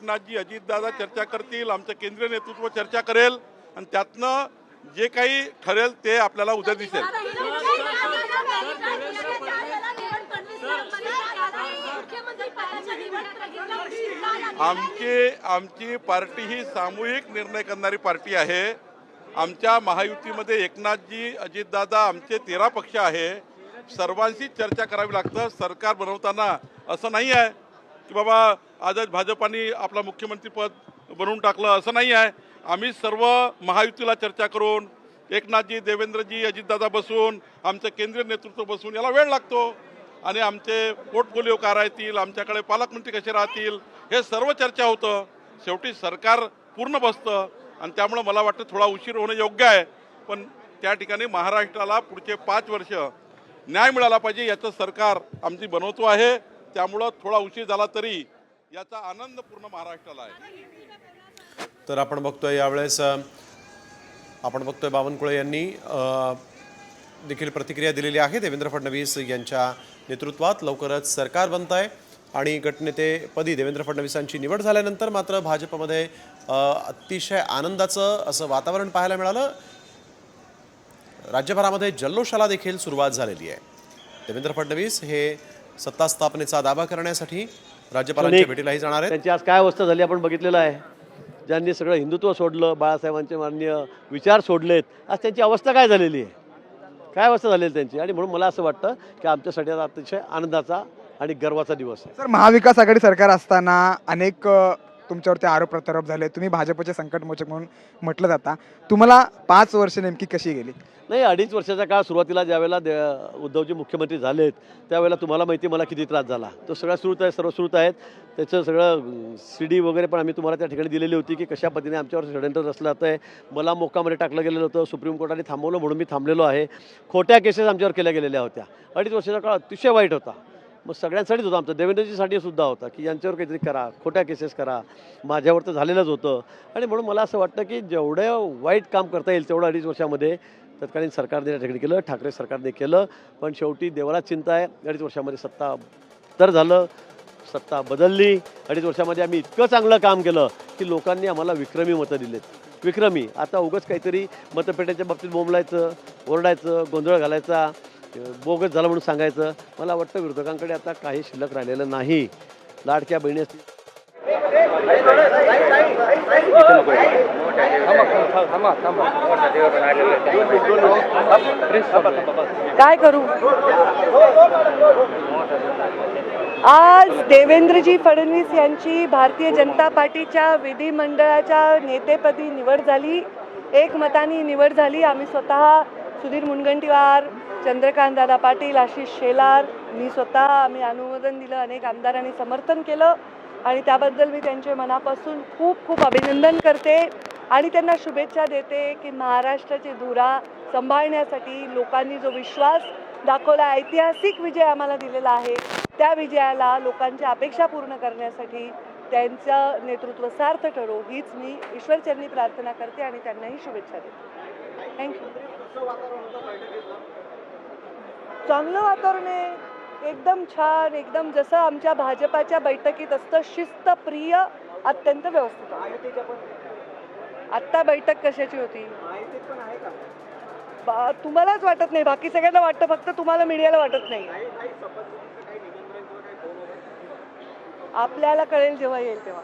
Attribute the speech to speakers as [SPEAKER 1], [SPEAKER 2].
[SPEAKER 1] एकनाथजी अजितदादा चर्चा करतील, आमचं केंद्रीय नेतृत्व चर्चा करेल आणि त्यातनं जे काही ठरेल ते आपल्याला उद्या दिसेल. आमची पार्टी ही सामूहिक निर्णय करणारी पार्टी आहे. आमच्या महायुतीमध्ये एकनाथजी अजितदादा आमचे 13 पक्ष आहे. सर्वांशी चर्चा करावी लागतं. सरकार बनवताना असं नाही आहे की बाबा आजच भाजपाने आपला मुख्यमंत्री पद बनवून टाकलं, असं नाही आहे. आम्ही सर्व महायुतीला चर्चा करून एकनाथजी, देवेंद्रजी, अजितदादा बसून आमचं केंद्रीय नेतृत्व बसून याला वेळ लागतो आणि आमचे पोर्टफोलिओ काय राहतील, आमच्याकडे पालकमंत्री कसे राहतील, हे सर्व चर्चा होतं. शेवटी सरकार पूर्ण बसतं आणि त्यामुळं मला वाटतं थोडा उशीर होणं योग्य आहे. पण त्या ठिकाणी महाराष्ट्राला पुढचे 5 वर्ष न्याय मिळाला पाहिजे याचं सरकार आमची बनवतो आहे. त्यामुळं थोडा उशीर झाला तरी याचा आनंद पूर्ण महाराष्ट्राला आहे.
[SPEAKER 2] तर आपण बघतोय यावेळेस बावनकुळे यांनी देखील प्रतिक्रिया दिलेली आहे. देवेंद्र फडणवीस यांच्या नेतृत्वात लवकरच सरकार बनत आहे आणि गटनेतेपदी देवेंद्र फडणवीसांची निवड झाल्यानंतर मात्र भाजपमध्ये अतिशय आनंदाचं असं वातावरण पाहायला मिळालं. राज्यभरामध्ये जल्लोषाला देखील सुरुवात झालेली आहे. देवेंद्र फडणवीस हे सत्ता स्थापनेचा दावा करण्यासाठी राज्यपालांच्या भेटीलाही जाणार आहेत.
[SPEAKER 3] त्यांची आज काय अवस्था झाली आपण बघितलेलं आहे. ज्यांनी सगळं हिंदुत्व सोडलं, बाळासाहेबांचे माननीय विचार सोडलेत, आज त्यांची अवस्था काय झालेली आहे, काय अवस्था झालेली त्यांची. आणि म्हणून मला असं वाटतं की आमच्यासाठी आता अतिशय आनंदाचा आणि गर्वाचा दिवस आहे.
[SPEAKER 4] सर, महाविकास आघाडी सरकार असताना अनेक तुमच्यावरती आरोप प्रत्यारोप झाले. तुम्ही भाजपचे संकटमोचक म्हणून म्हटलं जाता. तुम्हाला 5 वर्ष नेमकी कशी गेली?
[SPEAKER 3] नाही, 2.5 वर्षाचा काळ सुरुवातीला ज्यावेळेला उद्धवजी मुख्यमंत्री झालेत त्यावेळेला तुम्हाला माहिती मला किती त्रास झाला. तो सगळा सर्व सुरूत आहेत. त्याचं सगळं CD वगैरे पण आम्ही तुम्हाला त्या ठिकाणी दिलेली होती की कशा पद्धतीने आमच्यावर षडयंत्र रचलं जातं आहे. मला मोक्कामध्ये टाकलं गेलेलं होतं. सुप्रीम कोर्टाने थांबवलं म्हणून मी थांबलेलो आहे. खोट्या केसेस आमच्यावर केल्या गेलेल्या होत्या. 2.5 वर्षाचा काळ अतिशय वाईट होता. मग सगळ्यांसाठीच होता, आमचं देवेंद्रजीसाठी सुद्धा होता की यांच्यावर काहीतरी करा, खोट्या केसेस करा. माझ्यावर तर झालेलंच होतं. आणि म्हणून मला असं वाटतं की जेवढं वाईट काम करता येईल तेवढं 2.5 वर्षामध्ये तत्कालीन सरकारने त्या ठिकाणी केलं, ठाकरे सरकारने केलं. पण शेवटी देवाला चिंता आहे. 2.5 वर्षामध्ये सत्ता तर झालं, सत्ता बदलली. 2.5 वर्षामध्ये आम्ही इतकं चांगलं काम केलं की लोकांनी आम्हाला विक्रमी मतं दिलेत. विक्रमी. आता उगाच काहीतरी मतपेट्याच्या बाबतीत बोंबलायचं, ओरडायचं, गोंधळ घालायचा, बोगस झालं म्हणून सांगायचं. मला वाटतं विरोधकांकडे आता काही शिल्लक राहिलेलं नाही. लाडक्या बहिणी असतील,
[SPEAKER 5] काय करू. आज देवेंद्रजी फडणवीस यांची भारतीय जनता पार्टीच्या विधिमंडळाच्या नेतेपदी निवड झाली. एकमताने निवड झाली. आम्ही स्वतः सुधीर मुनगंटीवार, चंद्रकांत दादा पाटील, आशिष शेलार, मी स्वतः आम्ही अनुमोदन दिलं. अनेक आमदारांनी समर्थन केलं आणि त्याबद्दल मी त्यांचे मनापासून खूप खूप अभिनंदन करते आणि त्यांना शुभेच्छा देते की महाराष्ट्राची धुरा सांभाळण्यासाठी लोकांनी जो विश्वास दाखवला, ऐतिहासिक विजय आम्हाला दिलेला आहे, त्या विजयाला लोकांच्या अपेक्षा पूर्ण करण्यासाठी त्यांचं नेतृत्व सार्थ ठरो हीच मी ईश्वरचरणी प्रार्थना करते आणि त्यांनाही शुभेच्छा देते. थँक्यू. चांगलं वातावरण आहे, एकदम छान, एकदम जसं आमच्या भाजपाच्या बैठकीत असतं, शिस्तप्रिय, अत्यंत व्यवस्थित. आत्ता बैठक कशाची होती तुम्हालाच वाटत नाही, बाकी सगळ्यांना वाटतं, फक्त तुम्हाला मीडियाला वाटत नाही. आपल्याला कळेल जेव्हा येईल तेव्हा.